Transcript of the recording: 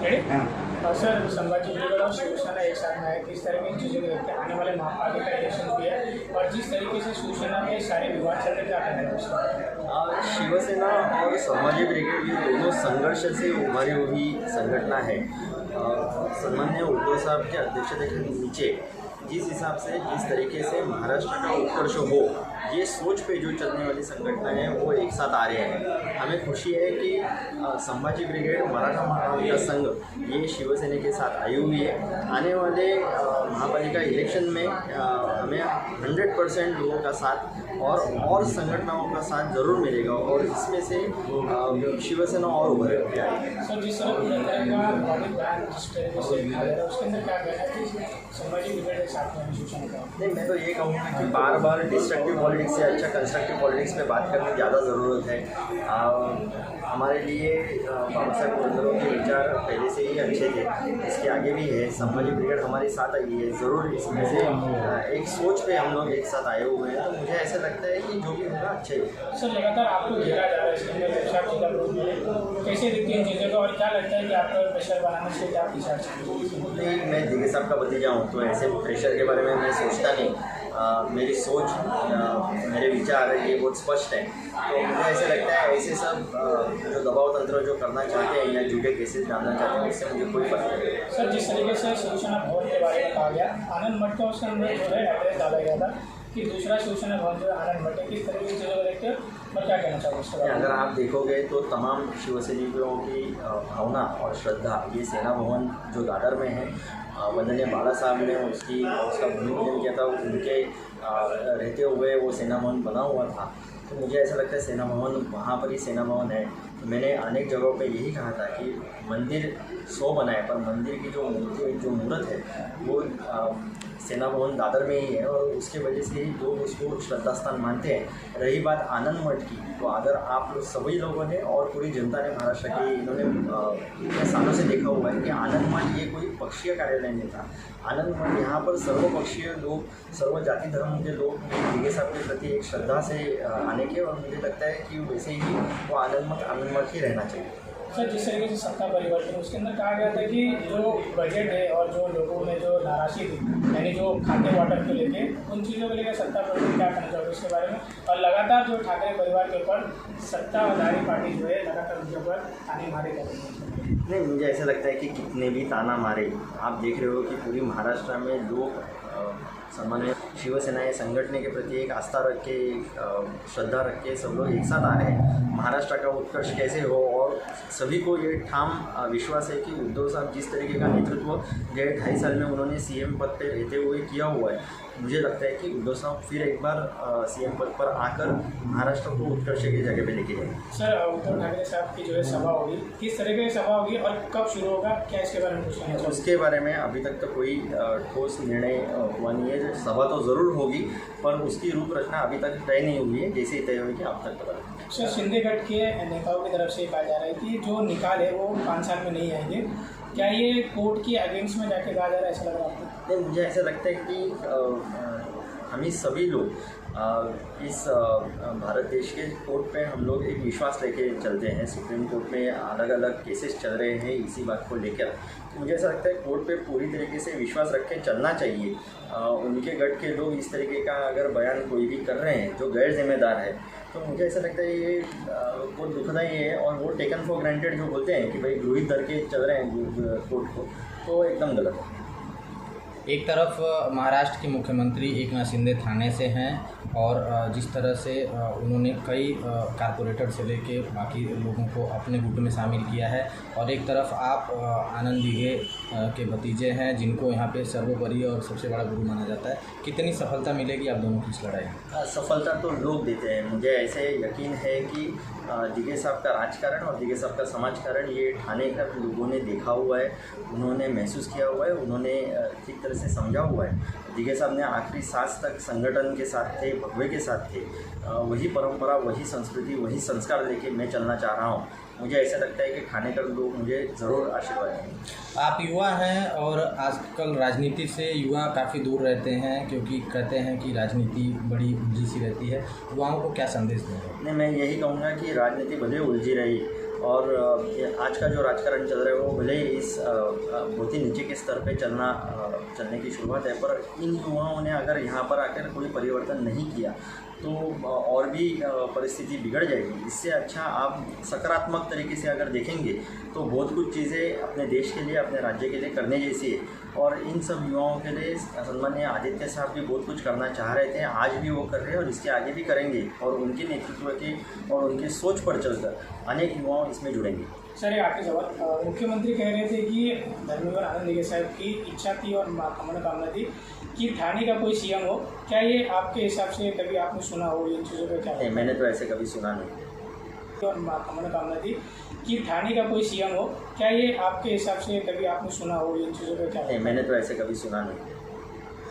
Sir, Sambhaji brigade और शिवसेना एक साथ में है, किस तरह की चीज़ों को देखते हैं? आने वाले महापालिका इलेक्शन भी है और जिस तरीके से शिवसेना के सारे विवाद चल रहे थे, क्या कहना है? शिवसेना और संभाजी ब्रिगेड ये दोनों संघर्ष से उभरी हुई संगठन है। सम्मान्य उद्धव साहब के अध्यक्षता के नीचे जिस हिसाब से जिस तरीके से महाराष्ट्र का उत्कर्ष हो, ये सोच पे जो चलने वाली संगठन है वो एक साथ आ रहे हैं। हमें खुशी है कि संभाजी ब्रिगेड मराठा महाविकास संघ ये शिवसेना के साथ आई हुई है। आने वाले महापालिका इलेक्शन में हमें 100% लोगों का साथ और संगठनों का साथ जरूर मिलेगा और इसमें से शिवसेना और उभर के आएगी। सर, जिस तरह उसके अंदर क्या कहना है कि संभाजी ब्रिगेड के साथ में शिवसेना का? नहीं, मैं तो ये कहूँगा कि बार बार डिस्ट्रक्टिव पॉलिटिक्स से अच्छा कंस्ट्रक्टिव पॉलिटिक्स पे बात करने की ज़्यादा ज़रूरत है। हमारे लिए बाबा साहब पुरंदरों के विचार पहले से ही अच्छे थे, इसके आगे भी है। संभाजी ब्रिगेड हमारे साथ आई है, ज़रूर इसमें से एक सोच पे हम लोग एक साथ आए हुए हैं, तो मुझे ऐसा लगता है कि जो भी होगा अच्छे ही। सर, लगातार आपको घेरा जा रहा है इसके अंदर, कैसे देखती हैं चीज़ों को और क्या लगता है कि आपका प्रेशर बनाने से क्या पीछा? नहीं, मैं दिगे साहब का भतीजा हूँ, तो ऐसे प्रेशर के बारे में मैं सोचता नहीं। मेरी सोच मेरे विचार ये बहुत स्पष्ट है, तो मुझे ऐसा लगता है ऐसे सब जो दबाव तंत्र जो करना चाहते हैं या झूठे केसेस डालना चाहते हैं, उससे मुझे कोई फर्क नहीं है। सर, जिस तरीके से शिवसेना भवन के बारे में कहा गया, आनंद मठ का उसके अंदर जो है एड्रेस डाला गया था कि दूसरा शिवसेना भवन जो है आनंद मठ है, किस तरह की चीज़ों को देखते हैं और क्या कहना चाहोगे उसके बारे में? अगर आप देखोगे तो तमाम शिवसैनिकों की भावना और श्रद्धा ये सेना भवन जो दादर में है, वंदनीय बाला साहब ने उसका भूमि पूजन किया था, उनके रहते हुए वो सेना भवन बना हुआ था। तो मुझे ऐसा लगता है सेना भवन वहाँ पर ही सेना भवन है। तो मैंने अनेक जगहों पे यही कहा था कि मंदिर 100 बनाए, पर मंदिर की जो मूर्ति जो मूर्त है वो सेना भवन दादर में ही है और उसके वजह से ही लोग उसको श्रद्धा स्थान मानते हैं। रही बात आनंद मठ की, तो अगर आप लोग सभी लोगों ने और पूरी जनता ने महाराष्ट्र की इन्होंने इतने सालों से देखा हुआ है कि आनंद मठ ये कोई पक्षीय कार्यालय नहीं था। आनंद मठ यहाँ पर सर्वपक्षीय लोग, सर्व जाति धर्म के लोग दिगे साहब के प्रति एक श्रद्धा से आने के, और मुझे लगता है कि वैसे ही वो आनंद मठ ही रहना चाहिए। सर, जिस तरीके से सत्ता परिवर्तन उसके अंदर कहा गया था कि जो बजट है और जो लोगों में जो नाराज़गी थी, यानी जो खाद्य वाटर को लेके, उन चीज़ों को लेकर सत्ता परिवर्तन क्या करना चाहोगे उसके बारे में? और लगातार जो ठाकरे परिवार के ऊपर सत्ताधारी पार्टी जो है लगातार उनके ऊपर ताने मारे जा रही है। नहीं, मुझे ऐसा लगता है कि कितने भी ताना मारे, आप देख रहे हो कि पूरी महाराष्ट्र में लोग सामान्य शिवसेना या संगठन के प्रति एक आस्था रख के, श्रद्धा रख के सब लोग एक साथ आ रहे हैं। महाराष्ट्र का उत्कर्ष कैसे हो, और सभी को ये ठाम विश्वास है कि उद्धव साहब जिस तरीके का नेतृत्व गए 2.5 साल में उन्होंने सीएम पद पे रहते हुए किया हुआ है, मुझे लगता है कि उद्धव साहब फिर एक बार सीएम पद पर आकर महाराष्ट्र को उत्कर्ष की जगह पे लेके जाएंगे। सर, उद्धव ठाकरे साहब की जो है सभा होगी, किस तरीके की सभा होगी और कब शुरू होगा, क्या इसके बारे में कुछ नहीं? उसके बारे में अभी तक तो कोई ठोस निर्णय हुआ नहीं है। सभा तो ज़रूर होगी, पर उसकी रूपरचना अभी तक तय नहीं हुई है। जैसे ही तय होगी आप तक पता लगेगा। सर, शिंदे गठ के नेताओं की तरफ से कहा जा रहा है कि जो निकाल है वो 5 साल में नहीं आएंगे, क्या ये कोर्ट की अगेंस्ट में जाके कहा जा रहा है, ऐसा लग रहा है आपको? नहीं, मुझे ऐसा लगता है कि हम सभी लोग इस भारत देश के कोर्ट पे हम लोग एक विश्वास लेके चलते हैं। सुप्रीम कोर्ट में अलग अलग केसेस चल रहे हैं इसी बात को लेकर, तो मुझे ऐसा लगता है कोर्ट पे पूरी तरीके से विश्वास रख के चलना चाहिए। उनके गठ के लोग इस तरीके का अगर बयान कोई भी कर रहे हैं जो गैर जिम्मेदार है, तो मुझे ऐसा लगता है ये बहुत दुखदायी है। और वो टेकन फॉर ग्रांटेड जो बोलते हैं कि भाई गृहित धर के चल रहे हैं कोर्ट को, तो एकदम गलत है। एक तरफ महाराष्ट्र के मुख्यमंत्री एकनाथ शिंदे थाने से हैं और जिस तरह से उन्होंने कई कारपोरेटर से लेके बाकी लोगों को अपने गुट में शामिल किया है, और एक तरफ आप आनंद दिघे के भतीजे हैं जिनको यहाँ पे सर्वोपरि और सबसे बड़ा गुरु माना जाता है। कितनी सफलता मिलेगी आप दोनों की इस लड़ाई में? सफलता तो लोग देते हैं। मुझे ऐसे यकीन है कि दिघे साहब का राजकारण और दिघे साहब का समाजकारण ये ठाणे का लोगों ने देखा हुआ है, उन्होंने महसूस किया हुआ है, उन्होंने ठीक तरह से समझा हुआ है। दिघे साहब ने आखिरी सांस तक संगठन के साथ थे, भगवे के साथ थे। वही परंपरा, वही संस्कृति, वही संस्कार लेके मैं चलना चाह रहा हूँ। मुझे ऐसा लगता है कि ठाणेकर लोग मुझे ज़रूर आशीर्वाद देंगे। आप युवा हैं और आजकल राजनीति से युवा काफ़ी दूर रहते हैं, क्योंकि कहते हैं कि राजनीति बड़ी उलझी सी रहती है। युवाओं को क्या संदेश देंगे? नहीं, मैं यही कहूँगा कि राजनीति भले उलझी रही, और ये आज का जो राजकारण चल रहा है वो भले ही इस बहुत ही नीचे के स्तर पे चलने की शुरुआत है, पर इन युवाओं ने अगर यहाँ पर आकर कोई परिवर्तन नहीं किया तो और भी परिस्थिति बिगड़ जाएगी। इससे अच्छा आप सकारात्मक तरीके से अगर देखेंगे तो बहुत कुछ चीज़ें अपने देश के लिए, अपने राज्य के लिए करने जैसी है। और इन सब युवाओं के लिए सन्माननीय आदित्य साहब भी बहुत कुछ करना चाह रहे थे, आज भी वो कर रहे हैं और इसके आगे भी करेंगे। और उनके नेतृत्व के और उनकी सोच पर चलकर अनेक युवा इसमें जुड़ेंगे। सर, एक आखिरी सवाल, मुख्यमंत्री कह रहे थे कि धर्मेंद्र आनंद साहब की इच्छा थी और मनोकामना थी कि ठाणे का कोई सीएम हो। क्या ये आपके हिसाब से कभी आपने सुना हो इन चीज़ों पर? क्या नहीं, मैंने तो ऐसे कभी सुना नहीं। और मनोकामना थी कि ठाणे का कोई सीएम हो। क्या ये आपके हिसाब से कभी आपने सुना हो इन चीज़ों पर? क्या नहीं, मैंने तो ऐसे कभी सुना नहीं।